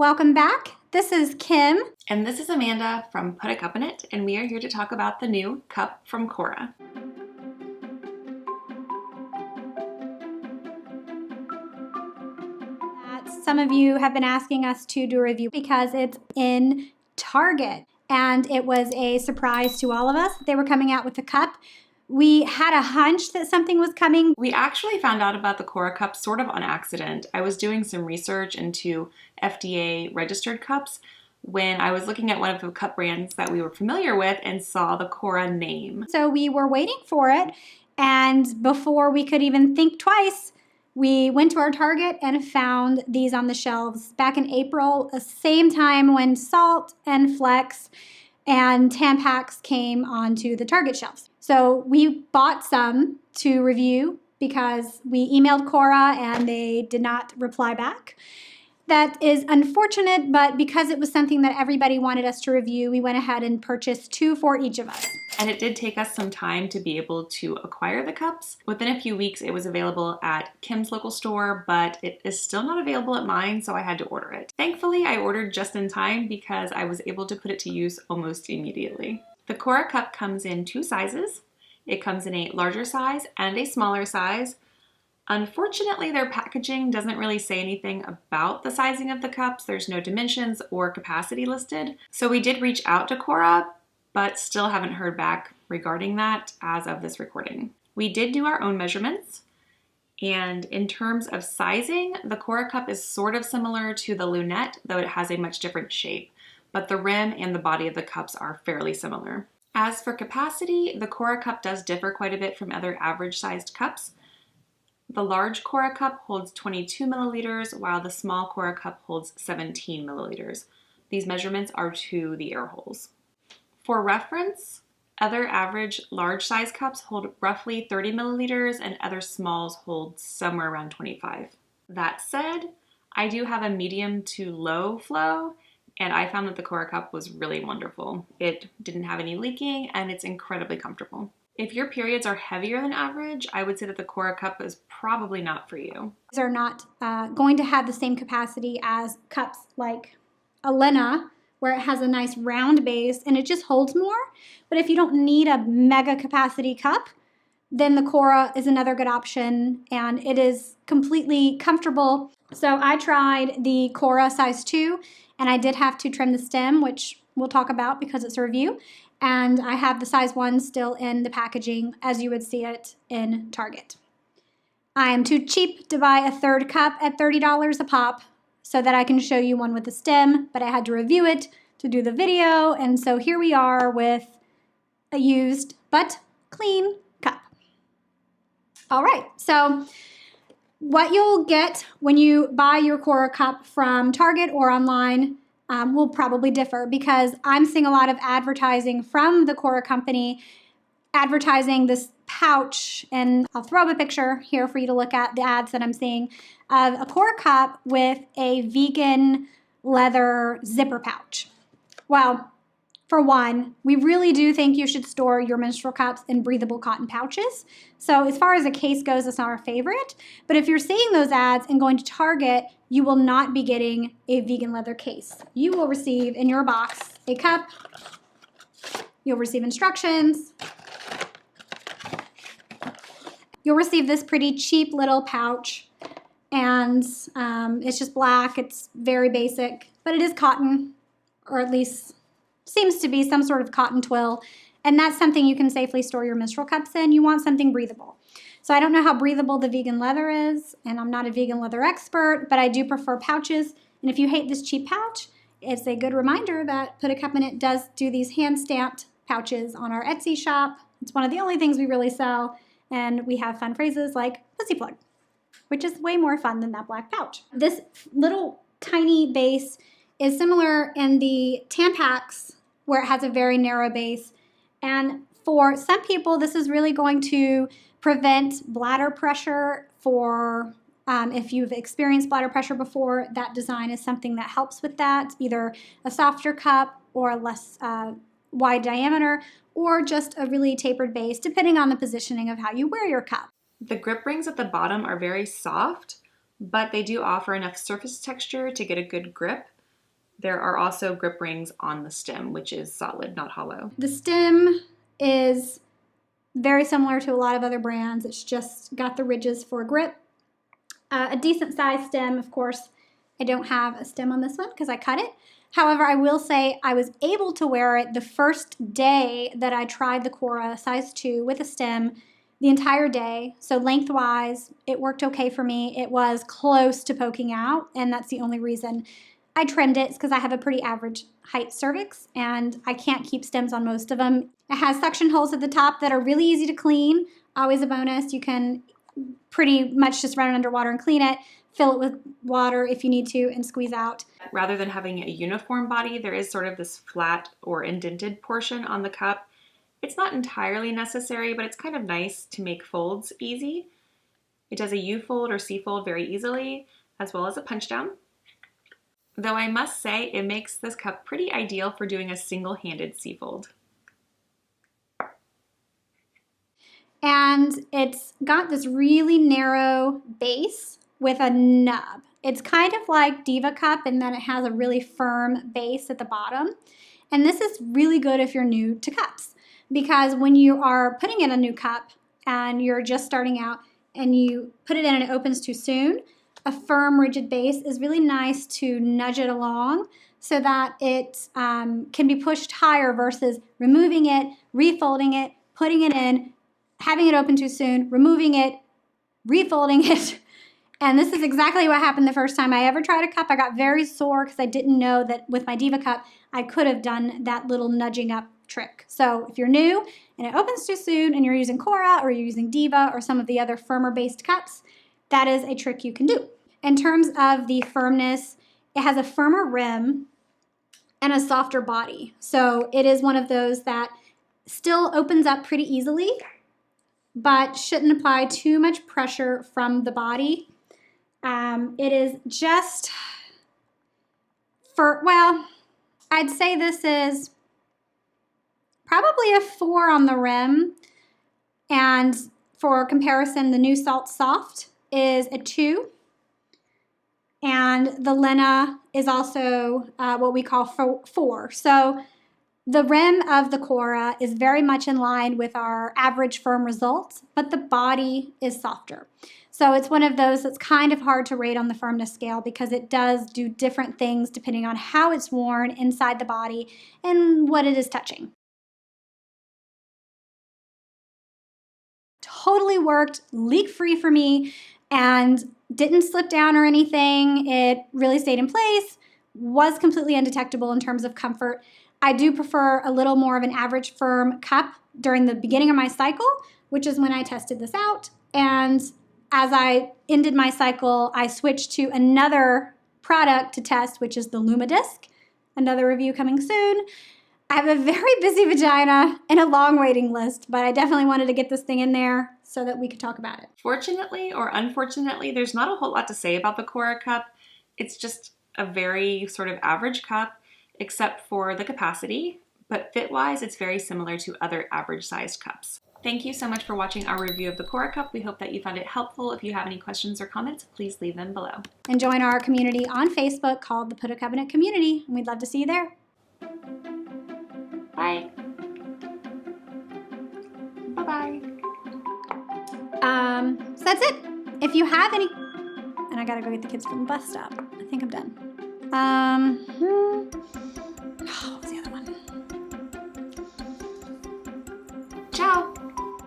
Welcome back. This is Kim. And this is Amanda from Put a Cup in It, and we are here to talk about the new cup from Cora. Some of you have been asking us to do a review because it's in Target, and it was a surprise to all of us. They were coming out with the cup. We had a hunch that something was coming. We actually found out about the Cora Cup sort of on accident. I was doing some research into FDA registered cups when I was looking at one of the cup brands that we were familiar with and saw the Cora name. So we were waiting for it, and before we could even think twice, we went to our Target and found these on the shelves back in April, the same time when Salt and Flex and Tampax came onto the Target shelves. So we bought some to review because we emailed Cora and they did not reply back. That is unfortunate, but because it was something that everybody wanted us to review, we went ahead and purchased 2 for each of us. And it did take us some time to be able to acquire the cups. Within a few weeks, it was available at Kim's local store, but it is still not available at mine, so I had to order it. Thankfully, I ordered just in time because I was able to put it to use almost immediately. The Cora Cup comes in 2 sizes. It comes in a larger size and a smaller size. Unfortunately, their packaging doesn't really say anything about the sizing of the cups. There's no dimensions or capacity listed. So we did reach out to Cora, but still haven't heard back regarding that as of this recording. We did do our own measurements, and in terms of sizing, the Cora Cup is sort of similar to the Lunette, though it has a much different shape, but the rim and the body of the cups are fairly similar. As for capacity, the Cora Cup does differ quite a bit from other average-sized cups. The large Cora Cup holds 22 milliliters, while the small Cora Cup holds 17 milliliters. These measurements are to the air holes. For reference, other average large size cups hold roughly 30 milliliters and other smalls hold somewhere around 25. That said, I do have a medium to low flow, and I found that the Cora Cup was really wonderful. It didn't have any leaking and it's incredibly comfortable. If your periods are heavier than average, I would say that the Cora Cup is probably not for you. These are not going to have the same capacity as cups like Elena, where it has a nice round base and it just holds more. But if you don't need a mega capacity cup, then the Cora is another good option, and it is completely comfortable. So I tried the Cora size 2, and I did have to trim the stem, which we'll talk about because it's a review. And I have the size 1 still in the packaging as you would see it in Target. I am too cheap to buy a third cup at $30 a pop so that I can show you one with a stem, but I had to review it to do the video, and so here we are with a used but clean cup. All right, so what you'll get when you buy your Cora Cup from Target or online will probably differ, because I'm seeing a lot of advertising from the Cora company advertising this pouch, and I'll throw up a picture here for you to look at the ads that I'm seeing of a Cora Cup with a vegan leather zipper pouch. Well, for one, we really do think you should store your menstrual cups in breathable cotton pouches. So as far as a case goes, it's not our favorite. But if you're seeing those ads and going to Target, you will not be getting a vegan leather case. You will receive in your box a cup. You'll receive instructions. You'll receive this pretty cheap little pouch, and it's just black. It's very basic, but it is cotton, or at least seems to be some sort of cotton twill, and that's something you can safely store your menstrual cups in. You want something breathable. So I don't know how breathable the vegan leather is, and I'm not a vegan leather expert, but I do prefer pouches. And if you hate this cheap pouch, it's a good reminder that Put a Cup in It does do these hand-stamped pouches on our Etsy shop. It's one of the only things we really sell, and we have fun phrases like pussy plug, which is way more fun than that black pouch. This little tiny base is similar in the Tampax, where it has a very narrow base. And for some people, this is really going to prevent bladder pressure. For if you've experienced bladder pressure before, that design is something that helps with that, either a softer cup or a less wide diameter, or just a really tapered base, depending on the positioning of how you wear your cup. The grip rings at the bottom are very soft, but they do offer enough surface texture to get a good grip. There are also grip rings on the stem, which is solid, not hollow. The stem is very similar to a lot of other brands. It's just got the ridges for grip. A decent sized stem, of course. I don't have a stem on this one because I cut it. However, I will say I was able to wear it the first day that I tried the Cora size 2 with a stem the entire day. So lengthwise, it worked okay for me. It was close to poking out, and that's the only reason I trimmed it, because I have a pretty average height cervix and I can't keep stems on most of them. It has suction holes at the top that are really easy to clean. Always a bonus. You can pretty much just run it underwater and clean it, fill it with water if you need to, and squeeze out. Rather than having a uniform body, there is sort of this flat or indented portion on the cup. It's not entirely necessary, but it's kind of nice to make folds easy. It does a U-fold or C-fold very easily, as well as a punch down. Though I must say, it makes this cup pretty ideal for doing a single-handed C-fold. And it's got this really narrow base with a nub. It's kind of like Diva Cup, and then it has a really firm base at the bottom. And this is really good if you're new to cups, because when you are putting in a new cup and you're just starting out and you put it in and it opens too soon, a firm, rigid base is really nice to nudge it along so that it can be pushed higher versus removing it, refolding it, putting it in, having it open too soon, removing it, refolding it. And this is exactly what happened the first time I ever tried a cup. I got very sore because I didn't know that with my Diva Cup, I could have done that little nudging up trick. So if you're new and it opens too soon and you're using Cora or you're using Diva or some of the other firmer based cups, that is a trick you can do. In terms of the firmness, it has a firmer rim and a softer body. So it is one of those that still opens up pretty easily, but shouldn't apply too much pressure from the body. It is just well, I'd say this is probably a 4 on the rim. And for comparison, the new Salt Soft is a 2. And the Lena is also what we call 4. So the rim of the Cora is very much in line with our average firm results, but the body is softer. So it's one of those that's kind of hard to rate on the firmness scale because it does do different things depending on how it's worn inside the body and what it is touching. Totally worked, leak-free for me, and didn't slip down or anything. It really stayed in place, was completely undetectable in terms of comfort. I do prefer a little more of an average firm cup during the beginning of my cycle, which is when I tested this out. And as I ended my cycle, I switched to another product to test, which is the LumaDisc. Another review coming soon. I have a very busy vagina and a long waiting list, but I definitely wanted to get this thing in there so that we could talk about it. Fortunately or unfortunately, there's not a whole lot to say about the Cora Cup. It's just a very sort of average cup, except for the capacity, but fit-wise, it's very similar to other average-sized cups. Thank you so much for watching our review of the Cora Cup. We hope that you found it helpful. If you have any questions or comments, please leave them below. And join our community on Facebook called the Put a Cabinet Community, and we'd love to see you there. Bye. Bye-bye. So that's it. If you have any, and I gotta go get the kids from the bus stop. I think I'm done.